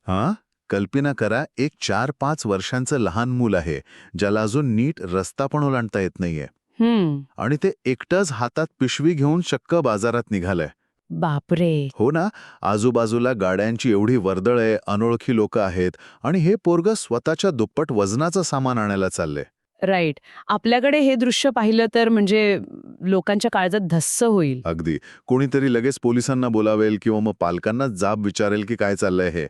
हां, कल्पना करा एक 4-5 वर्षांचं लहान मूल आहे, ज्याला अजून नीट रस्ता पण ओलांडता येत नाहीये. आणि ते एकटंच हातात पिशवी घेऊन चक्क बाजारात निघालंय. बापरे. हो ना, आजूबाजूला गाड्यांची एवढी वर्दळ आहे, अनोळखी लोकं आहेत आणि हे पोरगं स्वतःच्या दुप्पट वजनाचं सामान आणायला चाललंय. राईट. आपल्याकडे हे दृश्य पाहिलं तर म्हणजे लोकांच्या काळजात धस्स होईल. अगदी. कोणीतरी लगेच पोलिसांना बोलावेल किंवा मग पालकांना जाब विचारेल की काय चाललंय हे.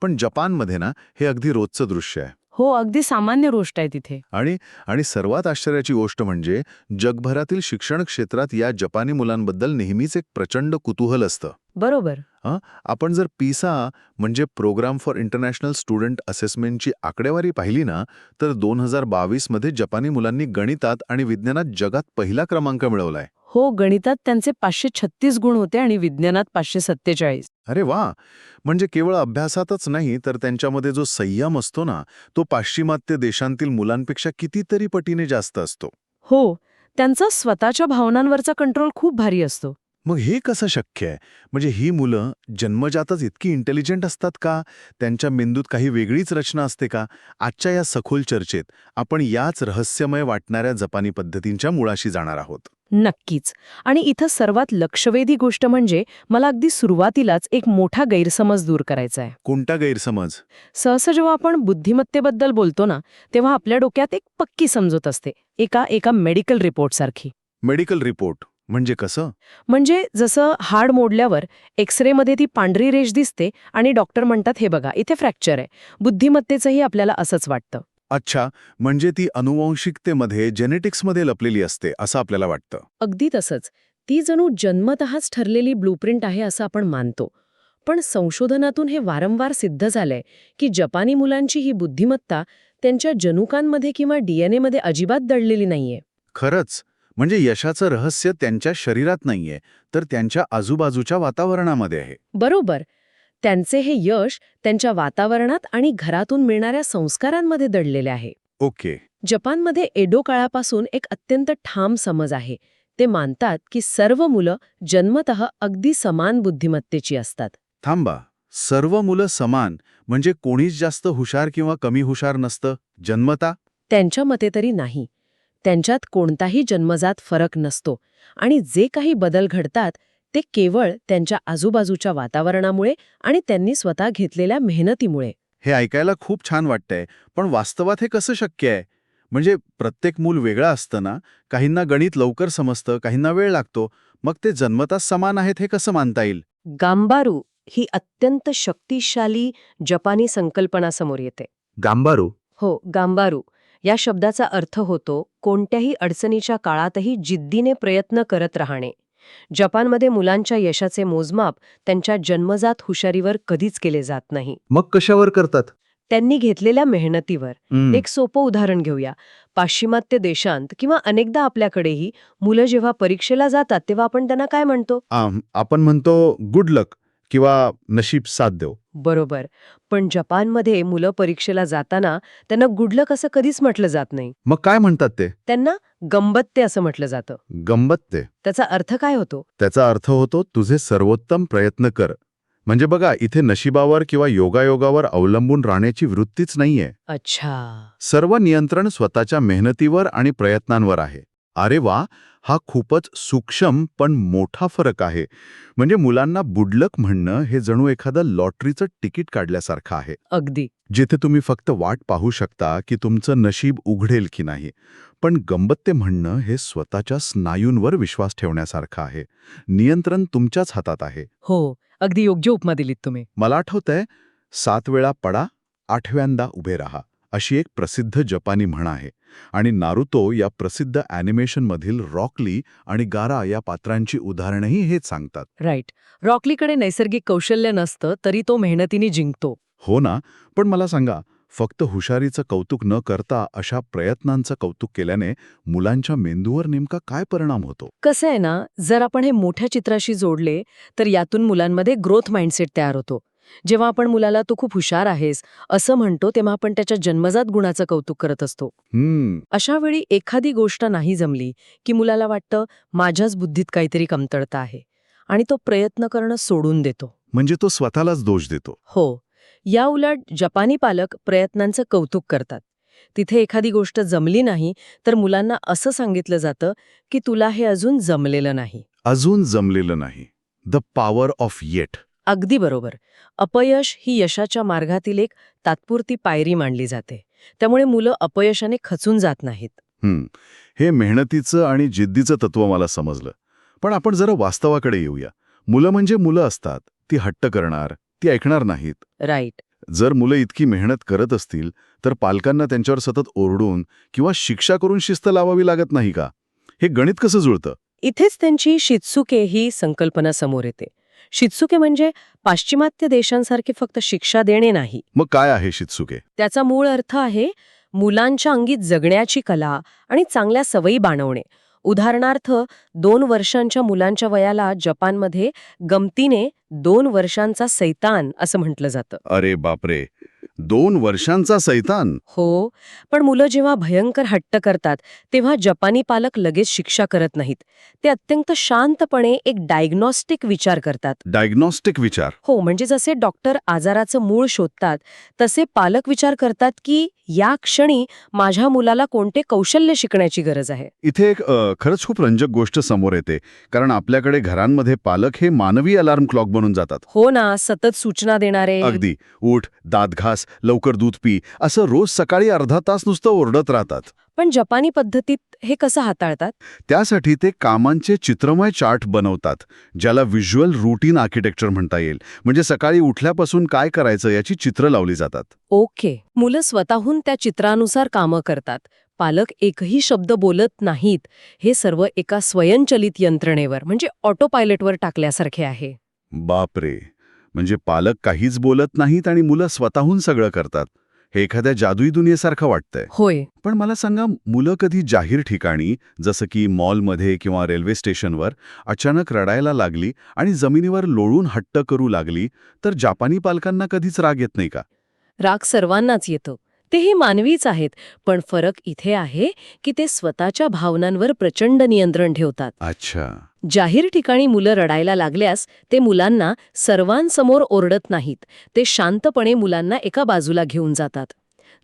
पण जपानमध्ये ना, हे अगदी रोजचं दृश्य आहे. हो, अगदी सामान्य गोष्ट आहे तिथे. आणि आणि सर्वात आश्चर्याची गोष्ट म्हणजे जगभरातील शिक्षण क्षेत्रात या जपानी मुलांबद्दल नेहमीच एक प्रचंड कुतूहल असतं. बरोबर. हं, आपण जर पिसा म्हणजे प्रोग्राम फॉर इंटरनॅशनल स्टुडंट असेसमेंटची आकडेवारी पाहिली ना, तर 2022 मध्ये जपानी मुलांनी गणितात आणि विज्ञानात जगात पहिला क्रमांक मिळवलाय. हो, गणितात त्यांचे 536 गुण होते आणि विज्ञानात 547. अरे वा. म्हणजे केवळ अभ्यासातच नाही, तर त्यांच्यामध्ये जो संयम असतो ना, तो पाश्चिमात्य देशांतील मुलांपेक्षा कितीतरी पटीने जास्त असतो. हो, त्यांचा स्वतःच्या भावनांवरचा कंट्रोल खूप भारी असतो. मग हे कसं शक्य आहे? म्हणजे ही मुलं जन्मजातच इतकी इंटेलिजंट असतात का? त्यांच्या मेंदूत काही वेगळीच रचना असते का? आजच्या या सखोल चर्चेत आपण याच रहस्यमय वाटणाऱ्या जपानी पद्धतींच्या मुळाशी जाणार आहोत. नक्कीच. आणि इथं सर्वात लक्षवेधी गोष्ट म्हणजे मला अगदी सुरुवातीलाच एक मोठा गैरसमज दूर करायचा आहे. कोणता गैरसमज? सहसा जेव्हा आपण बुद्धिमत्तेबद्दल बोलतो ना, तेव्हा आपल्या डोक्यात एक पक्की समजूत असते, एका एका मेडिकल रिपोर्टसारखी. मेडिकल रिपोर्ट म्हणजे कसं? म्हणजे जसं हाड मोडल्यावर एक्स-रेमध्ये ती पांढरी रेष दिसते आणि डॉक्टर म्हणतात, हे बघा, इथे फ्रॅक्चर आहे. बुद्धिमत्तेचंही आपल्याला असंच वाटतं. अच्छा, म्हणजे ती अनुवांशिकतेमध्ये जेनेटिक्समध्ये लपलेली असते असं आपल्याला वाटतं. अगदी तसंच. ती जणू जन्मतःच ठरलेली ब्लूप्रिंट आहे असं आपण मानतो. पण संशोधनातून हे वारंवार सिद्ध झालंय की जपानी मुलांची ही बुद्धिमत्ता त्यांच्या जनुकांमध्ये किंवा डीएनएमध्ये अजिबात दडलेली नाहीये. खरंच. म्हणजे यशाचं रहस्य त्यांच्या शरीरात नाहीये, तर त्यांच्या आजूबाजूच्या वातावरणामध्ये आहे. बरोबर. त्यांचे हे यश त्यांच्या वातावरणात आणि घरातून मिळणाऱ्या संस्कारांमध्ये दडलेले आहे. ओके. जपानमध्ये एडो काळापासून एक अत्यंत ठाम समज आहे. ते मानतात की सर्व मुलं जन्मतः अगदी समान बुद्धिमत्तेची असतात. थांबा. सर्व मुलं समान म्हणजे कोणीच जास्त हुशार किंवा कमी हुशार नसतं जन्मता? त्यांच्या मते तरी नाही. त्यांच्यात कोणताही जन्मजात फरक नसतो आणि जे काही बदल घडतात ते केवळ त्यांच्या आजूबाजूच्या वातावरणामुळे आणि त्यांनी स्वतः घेतलेल्या मेहनतीमुळे. हे ऐकायला खूप छान वाटतंय, पण वास्तवात हे कसं शक्य आहे? म्हणजे प्रत्येक मूल वेगळं असतं ना, काहींना गणित लवकर समजतं, काहींना वेळ लागतो. मग ते जन्मताच समान आहेत हे कसं मानता येईल? गांबारू ही अत्यंत शक्तिशाली जपानी संकल्पना समोर येते. गांबारू. हो, गांबारू या शब्दाचा अर्थ होतो कोणत्याही अडचणीच्या काळातही जिद्दीने प्रयत्न करत राहणे. जपानमध्ये मुलांच्या यशाचे मोजमाप त्यांच्या जन्मजात हुशारीवर कधीच केले जात नाही. मग कशावर करतात? त्यांनी घेतलेल्या मेहनतीवर. एक सोपं उदाहरण घेऊया. पाश्चिमात्य देशांत किंवा अनेकदा आपल्याकडेही मुलं जेव्हा परीक्षेला जातात तेव्हा आपण त्यांना काय म्हणतो? आपण म्हणतो गुड लक किंवा नशीब साथ देव. बरोबर. पण जपानमध्ये मुलं परीक्षेला जाताना त्यांना गुडलक असं कधीच म्हटलं जात नाही. मग काय म्हणतात ते? त्यांना गंबत्ते असं म्हटलं जातं. गंबत्ते. त्याचा अर्थ काय होतो? त्याचा अर्थ होतो तुझे सर्वोत्तम प्रयत्न कर. म्हणजे बघा, इथे नशिबावर किंवा योगायोगावर अवलंबून राहण्याची वृत्तीच नाहीये. अच्छा. सर्व नियंत्रण स्वतःच्या मेहनतीवर आणि प्रयत्नांवर आहे. अरे वा, हा खूपच सूक्ष्म पण मोठा फरक आहे. म्हणजे मुलांना बुडलक म्हणणं हे जणू एखादं लॉटरीचं तिकीट काढल्यासारखं आहे, अगदी. जिथे तुम्ही फक्त वाट पाहू शकता की तुमचं नशीब उघडेल की नाही. पण गंबत्ते म्हणणं हे स्वतःच्या स्नायूंवर विश्वास ठेवण्यासारखं आहे. नियंत्रण तुमच्याच हातात आहे. हो, अगदी योग्य उपमा दिलीत तुम्ही. मला आठवतंय, 7 वेळा पडा, 8व्यांदा उभे राहा, अशी एक प्रसिद्ध जपानी म्हण आहे. आणि नारुतो या प्रसिद्ध ॲनिमेशनमधील रॉकली आणि गारा या पात्रांची उदाहरणंही हेच सांगतात. राईट. रॉकलीकडे नैसर्गिक कौशल्य नसतं तरी तो मेहनतीने जिंकतो. हो ना, पण मला सांगा, फक्त हुशारीचं कौतुक न करता अशा प्रयत्नांचं कौतुक केल्याने मुलांच्या मेंदूवर नेमका काय परिणाम होतो? कसं आहे ना, जर आपण हे मोठ्या चित्राशी जोडले तर यातून मुलांमध्ये ग्रोथ माइंडसेट तयार होतो. जेव्हा आपण मुलाला तू खूप हुशार आहेस असं म्हणतो तेव्हा आपण त्याच्या जन्मजात गुणाचं कौतुक करत असतो. अशा वेळी एखादी गोष्ट नाही जमली की मुलाला वाटतं माझ्याच बुद्धीत काहीतरी कमतरता आहे आणि तो प्रयत्न करणं सोडून देतो. म्हणजे तो स्वतःलाच दोष देतो. हो. या उलट जपानी पालक प्रयत्नांचं कौतुक करतात. तिथे एखादी गोष्ट जमली नाही तर मुलांना असं सांगितलं जातं की तुला हे अजून जमलेलं नाही. अजून जमलेलं नाही. The power of eight. अगदी बरोबर. अपयश ही यशाच्या मार्गातील एक तात्पुरती पायरी मानली जाते. त्यामुळे मुलं अपयशाने खचून जात नाहीत. हे मेहनतीचं आणि जिद्दीचं तत्व मला समजलं. पण आपण जरा वास्तवाकडे येऊया. मुलं म्हणजे मुलं असतात. ती हट्ट करणार, ती ऐकणार नाहीत. राईट. जर मुलं इतकी मेहनत करत असतील तर पालकांना त्यांच्यावर सतत ओरडून किंवा शिक्षा करून शिस्त लावावी लागत नाही का? हे गणित कसं जुळतं? इथेच त्यांची शित्सुके ही संकल्पना समोर येते. शित्सुके म्हणजे पाश्चिमात्य देशांसारखे फक्त शिक्षा देणे नाही. मग काय आहे शित्सुके? त्याचा मूळ अर्थ आहे मुलांच्या अंगी जगण्याची कला आणि चांगल्या सवयी बाणवणे. उदाहरणार्थ 2 वर्षांच्या मुलांच्या वयाला जपानमध्ये गमतीने 2 वर्षांचा सैतान असं म्हटलं जातं. अरे बापरे, 2 वर्षांचा सैतान? हो, पण मुलं जेव्हा भयंकर हट्ट करतात तेव्हा जपानी पालक लगेच शिक्षा करत नाहीत. ते अत्यंत शांतपणे एक डायग्नॉस्टिक विचार करतात. डायग्नॉस्टिक विचार? हो, म्हणजे जसे डॉक्टर आजाराचं मूळ शोधतात तसे पालक विचार करतात की या क्षणी माझ्या मुलाला कोणते कौशल्य शिकण्याची गरज आहे. इथे एक खरंच खूप रंजक गोष्ट समोर येते. कारण आपल्याकडे घरांमध्ये पालक हे मानवी अलार्म क्लॉक बनून जातात. हो ना, सतत सूचना देणारे. अगदी. उठ, दात घास, लवकर दूध पी, असं रोज सकाळी अर्धा तास नुसतं ओरडत राहतात. पण जपानी पद्धतीत हे कसं हाताळतात? त्यासाठी ते कामांचे चित्रमय चार्ट बनवतात, ज्याला व्हिज्युअल रूटीन आर्किटेक्चर म्हणता येईल. म्हणजे सकाळी उठल्यापासून काय करायचं याची चित्र लावली जातात. ओके. मुलं स्वतःहून त्या चित्रानुसार कामं करतात. पालक एकही शब्द बोलत नाहीत. हे सर्व एका स्वयंचलित यंत्रणेवर म्हणजे ऑटो पायलटवर टाकल्यासारखे आहे. बापरे, म्हणजे पालक काहीच बोलत नाहीत आणि मुलं स्वतःहून सगळं करतात. हे एखाद्या जादुई दुनियेसारखं वाटतंय. होय. पण मला सांगा, मुलं कधी जाहीर ठिकाणी जसं की मॉलमध्ये किंवा रेल्वे स्टेशनवर अचानक रडायला लागली आणि जमिनीवर लोळून हट्ट करू लागली तर जापानी पालकांना कधीच राग येत नाही का? राग सर्वांनाच येतो. तेही मानवीच आहेत. पण फरक इथे आहे की ते स्वतःच्या भावनांवर प्रचंड नियंत्रण ठेवतात. अच्छा. जाहीर ठिकाणी मुलं रडायला लागल्यास ते मुलांना सर्वांसमोर ओरडत नाहीत. ते शांतपणे मुलांना एका बाजूला घेऊन जातात.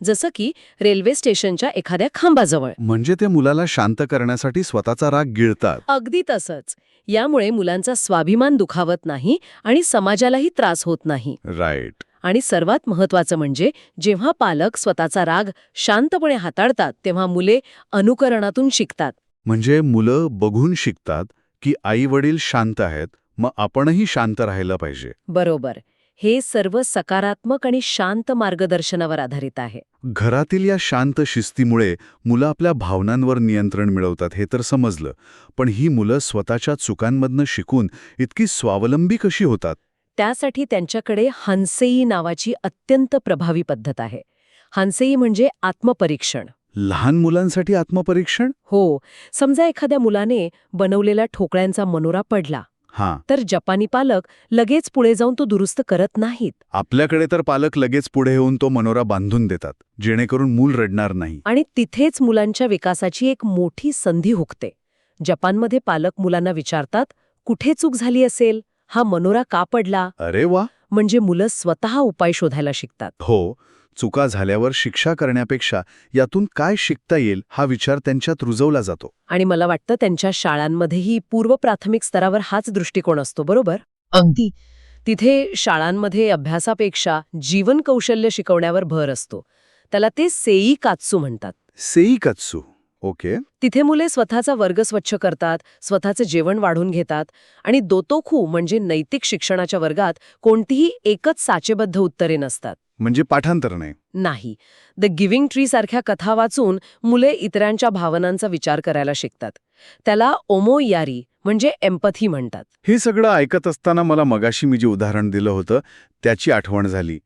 जसं की रेल्वे स्टेशनच्या एखाद्या खांबाजवळ. म्हणजे ते मुलाला शांत करण्यासाठी स्वतःचा राग गिळतात. अगदी तसंच. यामुळे मुलांचा स्वाभिमान दुखावत नाही आणि समाजालाही त्रास होत नाही. राईट. आणि सर्वात महत्वाचं म्हणजे जेव्हा पालक स्वतःचा राग शांतपणे हाताळतात तेव्हा मुले अनुकरणातून शिकतात. म्हणजे मुलं बघून शिकतात की आई वडील शांत आहेत, मग आपणही शांत राहायला पाहिजे. बरोबर. हे सर्व सकारात्मक आणि शांत मार्गदर्शनावर आधारित आहे. घरातील या शांत शिस्तीमुळे मुलं आपल्या भावनांवर नियंत्रण मिळवतात हे तर समजलं. पण ही मुलं स्वतःच्या चुकांमधनं शिकून इतकी स्वावलंबी कशी होतात? त्यासाठी त्यांच्याकडे हान्सेई नावाची अत्यंत प्रभावी पद्धत आहे. हान्सेई म्हणजे आत्मपरीक्षण. लहान मुलांसाठी आत्मपरीक्षण? हो. समजा एखाद्या मुलाने बनवलेल्या ठोकळ्यांचा मनोरा पडला हां. तर जपानी पालक लगेच पुढे जाऊन तो दुरुस्त करत नाहीत. आपल्याकडे तर पालक लगेच पुढे येऊन तो मनोरा बांधून देतात, जेणेकरून मूल रडणार नाही. आणि तिथेच मुलांच्या विकासाची एक मोठी संधी हुकते. जपानमध्ये पालक मुलांना विचारतात, कुठे चूक झाली असेल? हा मनोरा का पडला? अरे वा. म्हणजे मुलं स्वतः उपाय शोधायला शिकतात. हो. चुका झाल्यावर शिक्षा करण्यापेक्षा यातून काय शिकता येईल हा विचार त्यांच्यात रुजवला जातो. आणि मला वाटतं त्यांच्या शाळांमध्येही पूर्व प्राथमिक स्तरावर हाच दृष्टिकोन असतो. बरोबर? अगदी. तिथे शाळांमध्ये अभ्यासापेक्षा जीवन कौशल्य शिकवण्यावर भर असतो. त्याला ते सेई कात्सू म्हणतात. सेईकत्सू. ओके. तिथे मुले स्वतःचा वर्ग स्वच्छ करतात, स्वतःचे जेवण वाढून घेतात आणि दोतोखू म्हणजे नैतिक शिक्षणाच्या वर्गात कोणतीही एकच साचेबद्ध उत्तरे नसतात. म्हणजे पाठांतर नाही. नाही. द गिव्हिंग ट्री सारख्या कथा वाचून मुले इतरांच्या भावनांचा विचार करायला शिकतात. त्याला ओमोयारी म्हणजे एम्पथी म्हणतात. हे सगळं ऐकत असताना मला मगाशी मी जे उदाहरण दिलं होतं त्याची आठवण झाली.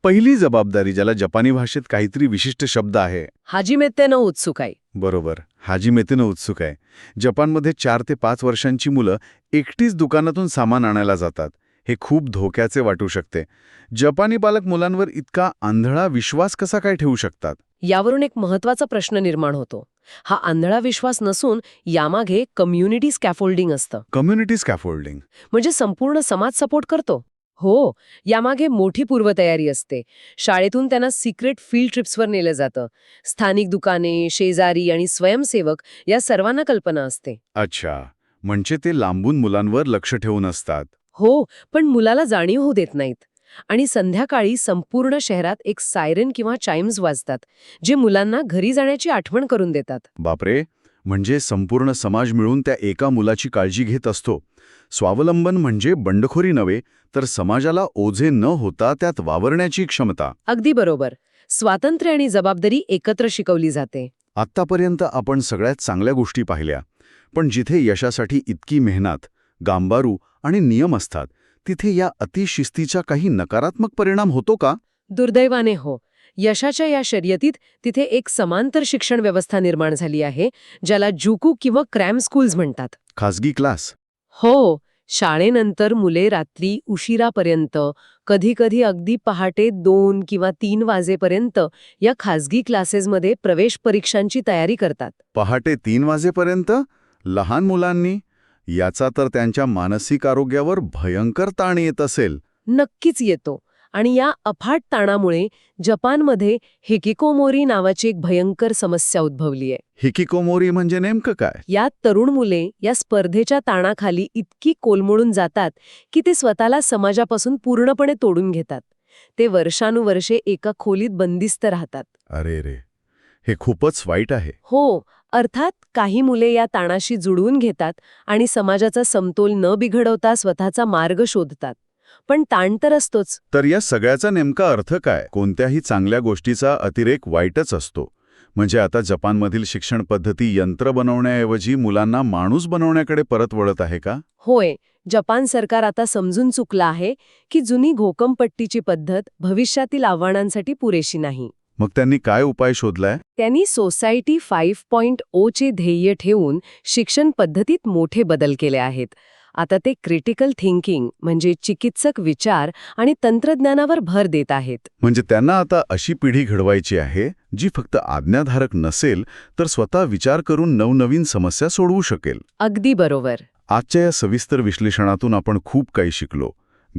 पहिली जबाबदारी, ज्याला जपानी भाषेत काहीतरी विशिष्ट शब्द आहे. हाजिमेते नो उत्सुकाई. बरोबर, हाजिमेतेनं उत्सुक आहे. जपानमध्ये 4 ते 5 वर्षांची मुलं एकटीच दुकानातून सामान आणायला जातात. हे खूप धोक्याचे वाटू शकते. जपानी पालक मुलांवर इतका आंधळा विश्वास कसा काय ठेवू शकतात? यावरून एक महत्वाचा प्रश्न निर्माण होतो. हा आंधळा विश्वास नसून यामागे कम्युनिटी स्कॅफोल्डिंग असतं. कम्युनिटी स्कॅफोल्डिंग म्हणजे संपूर्ण समाज सपोर्ट करतो. हो, यामागे मोठी पूर्वतयारी असते. शाळेतून त्यांना सिक्रेट फील्ड ट्रिप्सवर नेलं जातं. स्थानिक दुकाने, शेजारी आणि स्वयंसेवक या सर्वांना कल्पना असते. अच्छा, म्हणजे ते लांबून मुलांवर लक्ष ठेवून असतात. हो, पण मुलाला जाणीव होऊ देत नाहीत. आणि संध्याकाळी संपूर्ण शहरात एक सायरन किंवा चाइम्स वाजतात, जे मुलांना घरी जाण्याची आठवण करून देतात. बापरे, म्हणजे संपूर्ण समाज मिळून त्या एका मुलाची काळजी घेत असतो. स्वावलंबन म्हणजे बंडखोरी नव्हे, तर समाजाला ओझे न होता त्यात वावरण्याची क्षमता. अगदी बरोबर. स्वातंत्र्य आणि जबाबदारी एकत्र शिकवली जाते. आत्तापर्यंत आपण सगळ्यात चांगल्या गोष्टी पाहिल्या, पण जिथे यशासाठी इतकी मेहनत, गांबारू आणि नियम असतात, तिथे या अतिशिस्तीचा काही नकारात्मक परिणाम होतो का? दुर्दैवाने हो. यशाच्या या शर्यतीत तिथे एक समांतर शिक्षण व्यवस्था निर्माण झाली आहे, ज्याला जुकू किंवा क्रॅम स्कूल्स म्हणतात. खाजगी क्लास. हो, शाळेनंतर मुले रात्री उशिरापर्यंत, कधी-कधी अगदी पहाटे 2 किंवा 3 वाजेपर्यंत या खाजगी क्लासेसमध्ये प्रवेश परीक्षांची तयारी करतात. पहाटे 3 वाजेपर्यंत? लहान मुलांनी? याचा तर त्यांच्या मानसिक आरोग्यावर भयंकर ताण येत असेल. नक्कीच येतो. आणि या अफाट ताणामुळे जपानमध्ये हिकिकोमोरी नावाची एक भयंकर समस्या उद्भवली आहे. हिकिकोमोरी म्हणजे नेमकं काय? यात तरुण मुले या स्पर्धेच्या ताणाखाली इतकी कोलमडून जातात की ते स्वतःला समाजापासून पूर्णपणे तोडून घेतात. ते वर्षानुवर्षे एका खोलीत बंदिस्त राहतात. अरे रे, हे खूपच वाईट आहे. हो, अर्थात काही मुले या ताणाशी जुळवून घेतात आणि समाजाचा समतोल न बिघडवता स्वतःचा मार्ग शोधतात. पण ताण तर असतोच. तर या सगळ्याचा नेमका अर्थ काय? कोणत्याही चांगल्या गोष्टीचा अतिरेक वाईटच असतो. म्हणजे आता जपानमधील शिक्षण पद्धती यंत्र बनवण्याऐवजी मुलांना माणूस बनवण्याकडे परत वळत आहे का? होय, जपान सरकार आता समजून चुकलं आहे की जुनी घोकमपट्टीची पद्धत भविष्यातील आव्हानांसाठी पुरेशी नाही. मग त्यांनी काय उपाय शोधलाय? त्यांनी सोसायटी 5.0 चे ध्येय ठेवून शिक्षण पद्धतीत मोठे बदल केले आहेत. आता ते क्रिटिकल थिंकिंग म्हणजे चिकित्सक विचार आणि तंत्रज्ञानावर भर देत आहेत. म्हणजे त्यांना आता अशी पिढी घडवायची आहे जी फक्त आज्ञाधारक नसेल तर स्वतः विचार करून नवनवीन समस्या सोडवू शकेल. अगदी बरोबर. आजच्या या सविस्तर विश्लेषणातून आपण खूप काही शिकलो.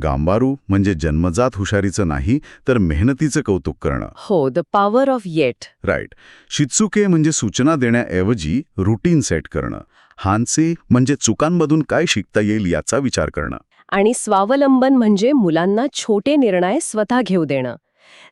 गांबारू म्हणजे जन्मजात हुशारीचं नाही तर मेहनतीचं कौतुक करणं. हो, the power of yet. Right. शित्सुके म्हणजे सूचना देण्याऐवजी रुटीन सेट करणं. हान्से म्हणजे चुकांमधून काय शिकता येईल याचा विचार करणं. आणि स्वावलंबन म्हणजे मुलांना छोटे निर्णय स्वतः घेऊ देणं.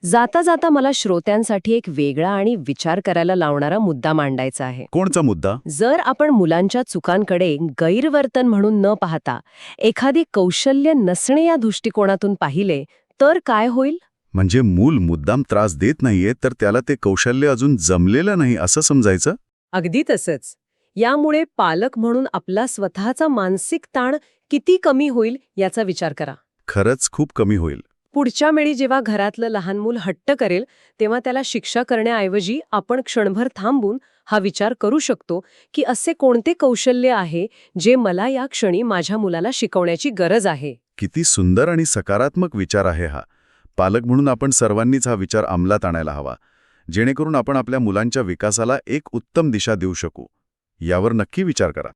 जाता जाता मला श्रोत्यांसाठी एक वेगळा आणि विचार करायला लावणारा मुद्दा मांडायचा आहे. कोणचा मुद्दा? जर आपण मुलांच्या चुकांकडे गैरवर्तन म्हणून न पाहता एखादी कौशल्य नसणे या दृष्टिकोनातून पाहिले तर काय होईल? म्हणजे मूल मुद्दाम त्रास देत नाहीये तर त्याला ते कौशल्य अजून जमलेलं नाही असं समजायचं? अगदी तसंच. यामुळे पालक म्हणून आपला स्वतःचा मानसिक ताण किती कमी होईल याचा विचार करा. खरंच खूप कमी होईल. पुढच्या वेळी जेव्हा घरातलं लहान मूल हट्ट करेल तेव्हा त्याला शिक्षा करण्याऐवजी आपण क्षणभर थांबून हा विचार करू शकतो की असे कोणते कौशल्य आहे जे मला या क्षणी माझ्या मुलाला शिकवण्याची गरज आहे. किती सुंदर आणि सकारात्मक विचार आहे हा. पालक म्हणून आपण सर्वांनीच हा विचार अंमलात आणायला हवा, जेणेकरून आपण आपल्या मुलांच्या विकासाला एक उत्तम दिशा देऊ शकू. यावर नक्की विचार करा.